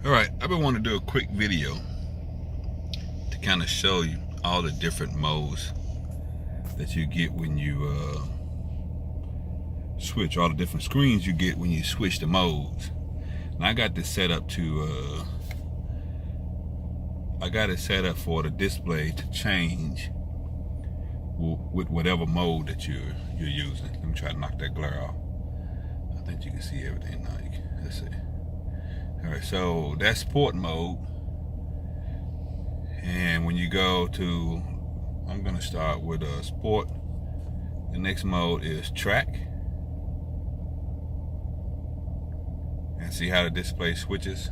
Alright, I've been wanting to do a quick video to kind of show you all the different modes that you get when you switch, all the different screens you get when you switch the modes. And I got this set up to I got it set up for the display to change with whatever mode that you're using. Let me try to knock that glare off. I think you can see everything now. Let's see. Alright, so that's sport mode. And when you go to, I'm going to start with sport. The next mode is track. And see how the display switches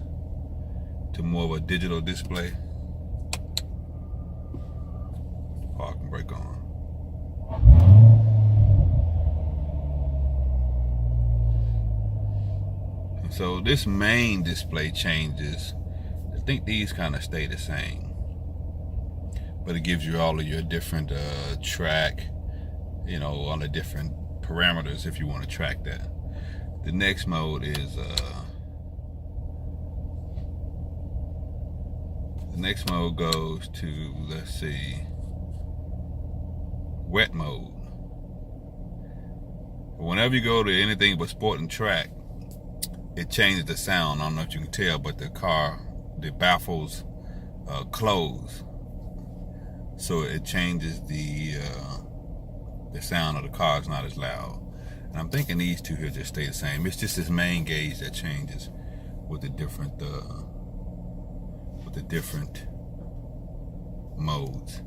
to more of a digital display. Park and brake on. And so this main display changes. I think these kind of stay the same, but it gives you all of your different track, you know, all the different parameters if you want to track that. The next mode is the next mode goes to, let's see, wet mode. Whenever you go to anything but sport and track, it changes the sound. I don't know if you can tell, but the baffles close, so it changes the sound of the car. Is not as loud. And I'm thinking these two here just stay the same. It's just this main gauge that changes with the different modes.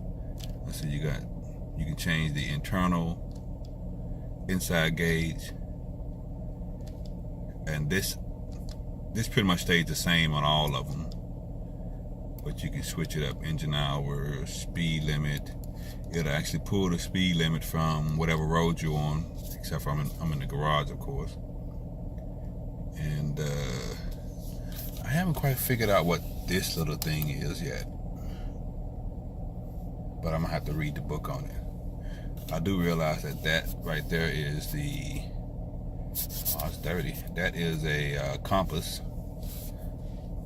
And so you can change the internal inside gauge, and this pretty much stays the same on all of them, but you can switch it up. Engine hour, speed limit. It'll actually pull the speed limit from whatever road you're on, except for I'm in the garage, of course. And I haven't quite figured out what this little thing is yet, but I'm gonna have to read the book on it. I do realize that right there is the, oh, it's dirty. That is a compass,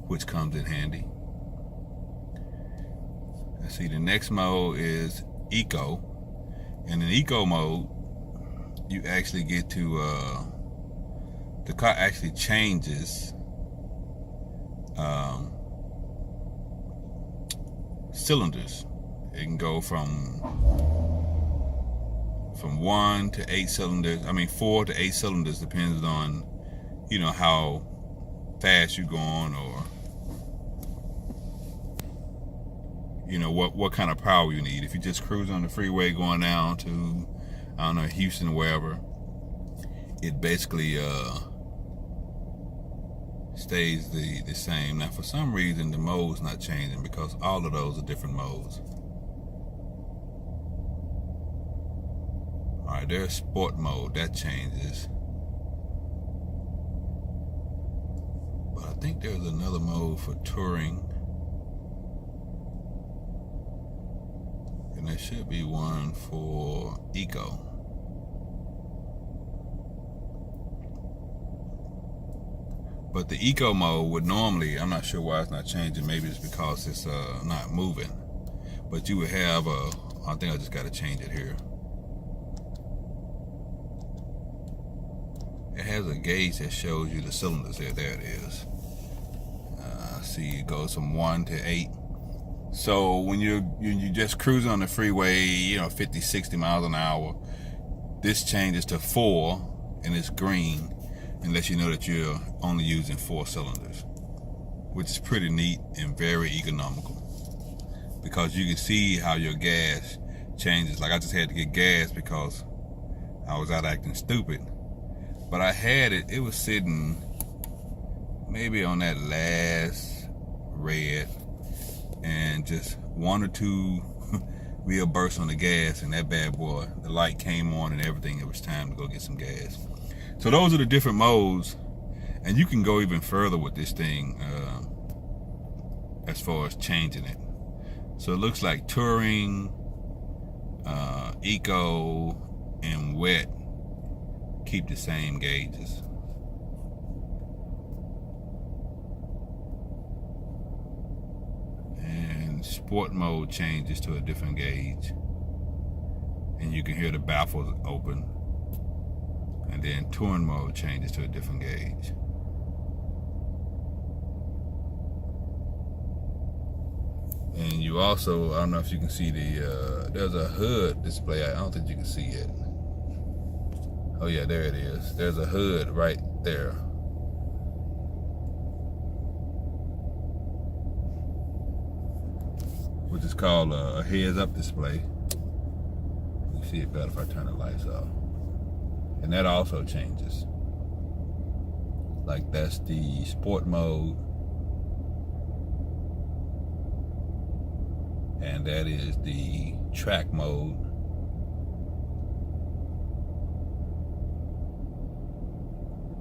which comes in handy. Let's see, the next mode is eco. And in eco mode, you actually get to, the car actually changes cylinders. It can go from 1 to 8 cylinders. I mean 4 to 8 cylinders, depends on, you know, how fast you're going, or you know what kind of power you need. If you just cruise on the freeway going down to, I don't know, Houston or wherever, it basically stays the same. Now for some reason the mode's not changing, because all of those are different modes. Alright, there's sport mode, that changes. But I think there's another mode for touring. And there should be one for eco. But the eco mode would normally, I'm not sure why it's not changing. Maybe it's because it's not moving. But you would have I think I just got to change it here. It has a gauge that shows you the cylinders there. There it is. See, it goes from 1 to 8. So when you just cruise on the freeway, you know, 50, 60 miles an hour, this changes to 4, and it's green, and lets you know that you're only using 4 cylinders, which is pretty neat and very economical, because you can see how your gas changes. Like I just had to get gas because I was out acting stupid. But I had it was sitting maybe on that last red, and just 1 or 2 real bursts on the gas, and that bad boy, the light came on and everything. It was time to go get some gas. So those are the different modes, and you can go even further with this thing as far as changing it. So it looks like touring, eco, and wet keep the same gauges. sport mode changes to a different gauge, and you can hear the baffles open. And then touring mode changes to a different gauge. And you also, I don't know if you can see there's a hood display. I don't think you can see it. Oh yeah, there it is. There's a hood right there. Which is called a heads up display. You see it better if I turn the lights off. And that also changes. Like that's the sport mode. And that is the track mode.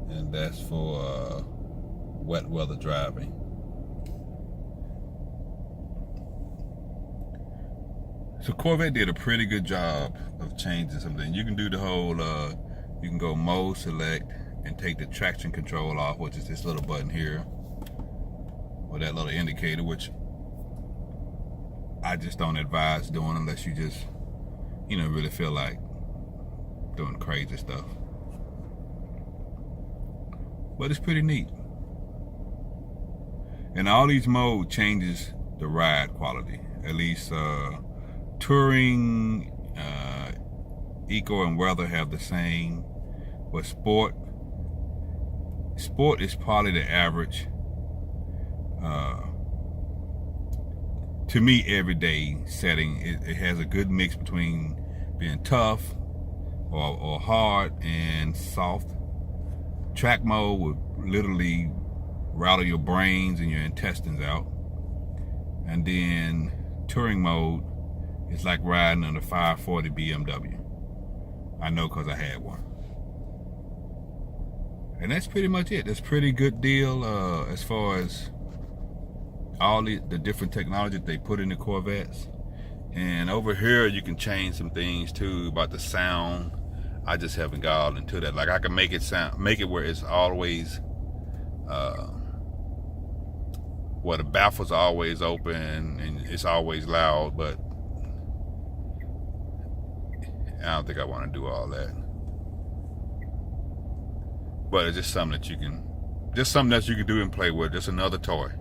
And that's for wet weather driving. So Corvette did a pretty good job of changing something. You can do the whole, you can go mode select and take the traction control off, which is this little button here, or that little indicator, which I just don't advise doing unless you just, really feel like doing crazy stuff. But it's pretty neat. And all these mode changes the ride quality. At least touring, eco, and weather have the same. But sport is probably the average. To me, everyday setting. It has a good mix between being tough or hard and soft. Track mode would literally rattle your brains and your intestines out. And then touring mode is like riding on a 540 BMW. I know because I had one. And that's pretty much it. That's a pretty good deal as far as all the different technology that they put in the Corvettes. And over here you can change some things too about the sound. I just haven't got into that. Like I can make it where it's always where the baffles are always open and it's always loud, but I don't think I want to do all that. But it's just something that you can do and play with. Just another toy.